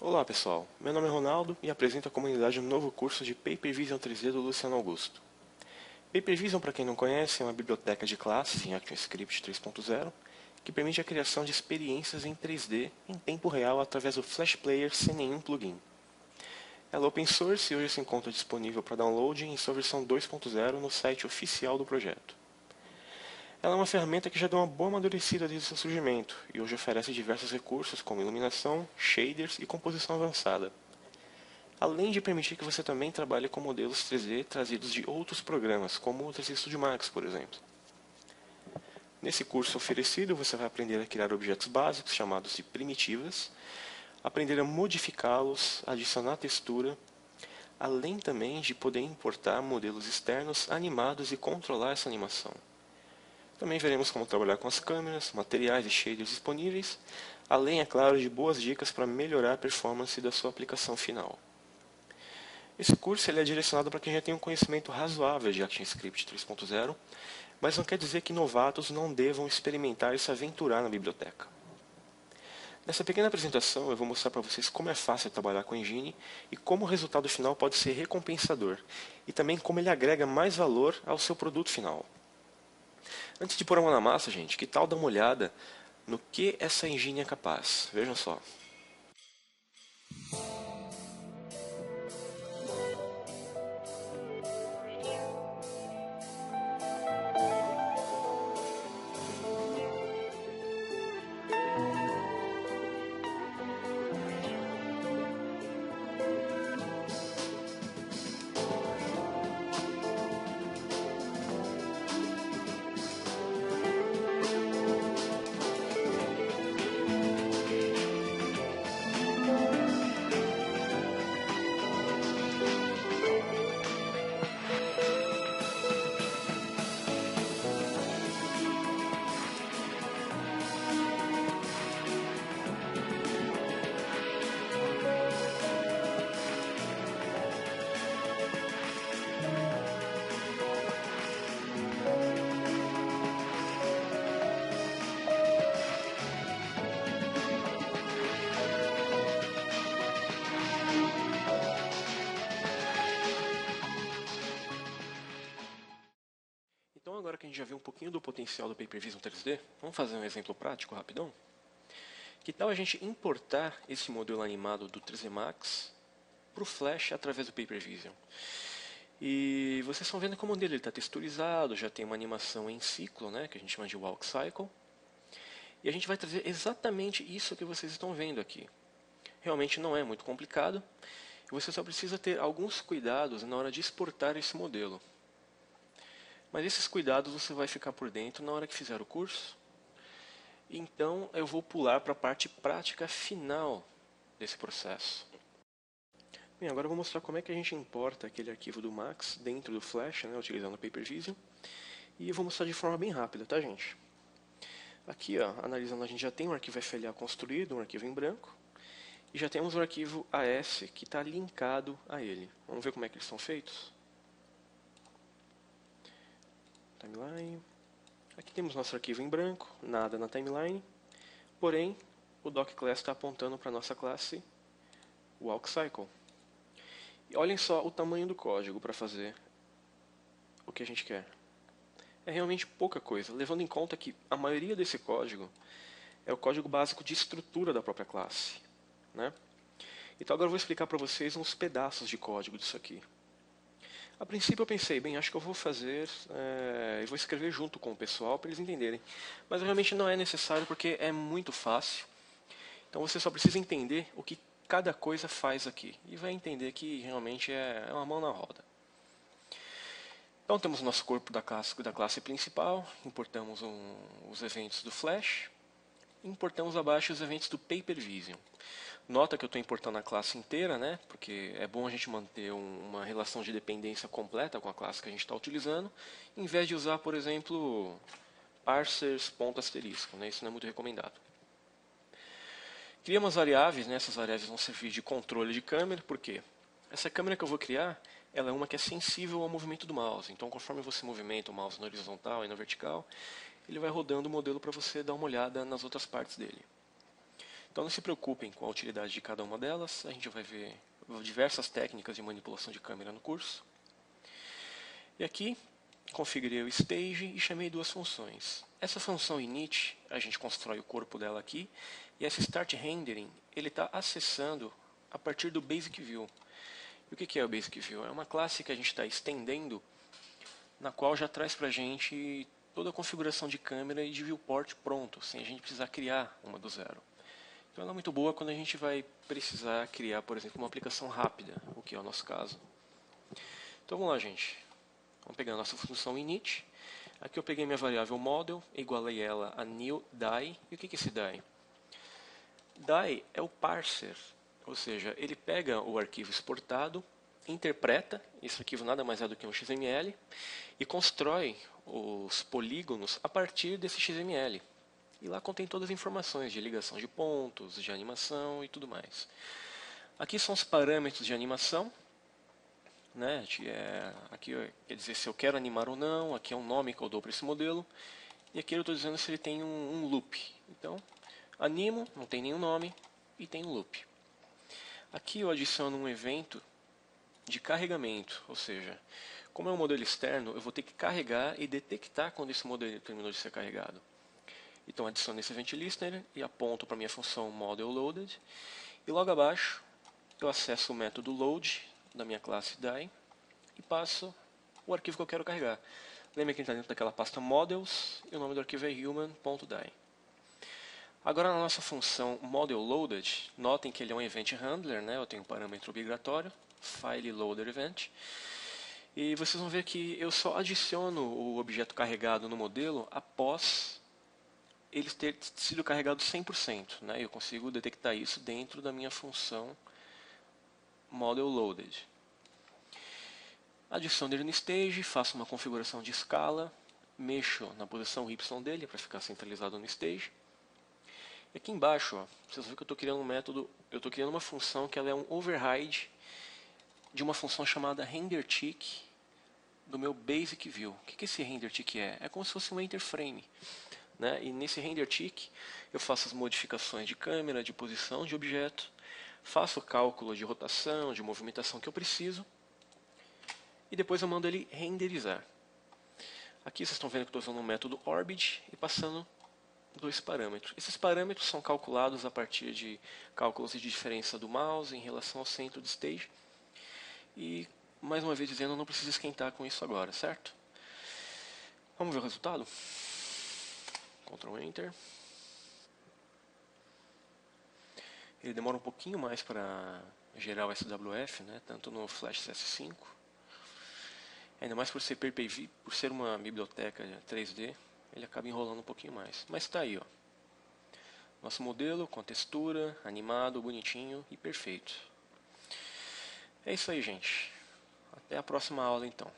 Olá pessoal, meu nome é Ronaldo e apresento à comunidade um novo curso de Paper Vision 3D do Luciano Augusto. Paper Vision, para quem não conhece, é uma biblioteca de classes em ActionScript 3.0 que permite a criação de experiências em 3D em tempo real através do Flash Player sem nenhum plugin. Ela é open source e hoje se encontra disponível para download em sua versão 2.0 no site oficial do projeto. Ela é uma ferramenta que já deu uma boa amadurecida desde seu surgimento e hoje oferece diversos recursos como iluminação, shaders e composição avançada, além de permitir que você também trabalhe com modelos 3D trazidos de outros programas, como o 3D Studio Max, por exemplo. Nesse curso oferecido, você vai aprender a criar objetos básicos chamados de primitivas, aprender a modificá-los, adicionar textura, além também de poder importar modelos externos animados e controlar essa animação. Também veremos como trabalhar com as câmeras, materiais e shaders disponíveis, além, é claro, de boas dicas para melhorar a performance da sua aplicação final. Esse curso é direcionado para quem já tem um conhecimento razoável de ActionScript 3.0, mas não quer dizer que novatos não devam experimentar e se aventurar na biblioteca. Nessa pequena apresentação eu vou mostrar para vocês como é fácil trabalhar com a engine e como o resultado final pode ser recompensador, e também como ele agrega mais valor ao seu produto final. Antes de pôr a mão na massa, gente, que tal dar uma olhada no que essa engine é capaz? Vejam só. Então agora que a gente já viu um pouquinho do potencial do Paper Vision 3D, vamos fazer um exemplo prático rapidão? Que tal a gente importar esse modelo animado do 3D Max para o Flash através do Paper Vision? E vocês estão vendo que o modelo está texturizado, já tem uma animação em ciclo, né, que a gente chama de Walk Cycle. E a gente vai trazer exatamente isso que vocês estão vendo aqui. Realmente não é muito complicado, e você só precisa ter alguns cuidados na hora de exportar esse modelo. Mas esses cuidados você vai ficar por dentro na hora que fizer o curso. Então eu vou pular para a parte prática final desse processo. Bem, agora eu vou mostrar como é que a gente importa aquele arquivo do Max dentro do Flash, né, utilizando o Paper Vision. E eu vou mostrar de forma bem rápida, tá, gente? Aqui, ó, analisando, a gente já tem um arquivo FLA construído, um arquivo em branco. E já temos o arquivo AS que está linkado a ele. Vamos ver como é que eles são feitos? Timeline. Aqui temos nosso arquivo em branco, nada na timeline. Porém, o docClass está apontando para a nossa classe WalkCycle. E olhem só o tamanho do código para fazer o que a gente quer. É realmente pouca coisa, levando em conta que a maioria desse código é o código básico de estrutura da própria classe, né? Então agora eu vou explicar para vocês uns pedaços de código disso aqui. A princípio eu pensei, bem, acho que eu vou fazer, eu vou escrever junto com o pessoal para eles entenderem. Mas realmente não é necessário porque é muito fácil. Então você só precisa entender o que cada coisa faz aqui. E vai entender que realmente é uma mão na roda. Então temos o nosso corpo da classe principal, importamos os eventos do Flash, e importamos abaixo os eventos do Paper Vision. Nota que eu estou importando a classe inteira, né? Porque é bom a gente manter uma relação de dependência completa com a classe que a gente está utilizando, em vez de usar, por exemplo, parsers ponto asterisco, né? Isso não é muito recomendado. Criamos variáveis, né? Essas variáveis vão servir de controle de câmera, por quê? Essa câmera que eu vou criar, ela é uma que é sensível ao movimento do mouse. Então, conforme você movimenta o mouse na horizontal e na vertical, ele vai rodando o modelo para você dar uma olhada nas outras partes dele. Então não se preocupem com a utilidade de cada uma delas, a gente vai ver diversas técnicas de manipulação de câmera no curso. E aqui configurei o stage e chamei duas funções. Essa função init, a gente constrói o corpo dela aqui, e essa start rendering, ele está acessando a partir do Basic View. E o que é o Basic View? É uma classe que a gente está estendendo, na qual já traz para a gente toda a configuração de câmera e de viewport pronto, sem a gente precisar criar uma do zero. Então ela é muito boa quando a gente vai precisar criar, por exemplo, uma aplicação rápida, o que é o nosso caso. Então vamos lá, gente. Vamos pegar a nossa função init. Aqui eu peguei minha variável model, igualei ela a new die. E o que é esse die? Die é o parser, ou seja, ele pega o arquivo exportado, interpreta, esse arquivo nada mais é do que um XML, e constrói os polígonos a partir desse XML. E lá contém todas as informações de ligação de pontos, de animação e tudo mais. Aqui são os parâmetros de animação. Né? Aqui quer dizer se eu quero animar ou não, aqui é um nome que eu dou para esse modelo, e aqui eu estou dizendo se ele tem um loop. Então, animo, não tem nenhum nome, e tem um loop. Aqui eu adiciono um evento de carregamento, ou seja, como é um modelo externo, eu vou ter que carregar e detectar quando esse modelo terminou de ser carregado. Então adiciono esse event listener e aponto para a minha função modelLoaded, e logo abaixo eu acesso o método load da minha classe die e passo o arquivo que eu quero carregar. Lembra que ele está dentro daquela pasta models e o nome do arquivo é human.die. Agora na nossa função modelLoaded, notem que ele é um event handler, né? Eu tenho um parâmetro obrigatório, file loader event. E vocês vão ver que eu só adiciono o objeto carregado no modelo após ele ter sido carregado 100%. Né? Eu consigo detectar isso dentro da minha função modelLoaded. Adiciono ele no stage, faço uma configuração de escala, mexo na posição Y dele para ficar centralizado no stage. E aqui embaixo, ó, vocês vão ver que eu estou criando um método, eu estou criando uma função que ela é um override de uma função chamada renderTick do meu Basic View. O que esse renderTick é? É como se fosse um enterframe. Né? E nesse renderTick eu faço as modificações de câmera, de posição de objeto, faço o cálculo de rotação, de movimentação que eu preciso, e depois eu mando ele renderizar. Aqui vocês estão vendo que eu estou usando o método orbit e passando dois parâmetros. Esses parâmetros são calculados a partir de cálculos de diferença do mouse em relação ao centro do stage. E, mais uma vez dizendo, eu não preciso esquentar com isso agora, certo? Vamos ver o resultado? Ctrl Enter. Ele demora um pouquinho mais para gerar o SWF, né? Tanto no Flash CS5. Ainda mais por ser PPV, por ser uma biblioteca 3D, ele acaba enrolando um pouquinho mais. Mas está aí, ó. Nosso modelo com textura, animado, bonitinho e perfeito. É isso aí, gente. Até a próxima aula, então.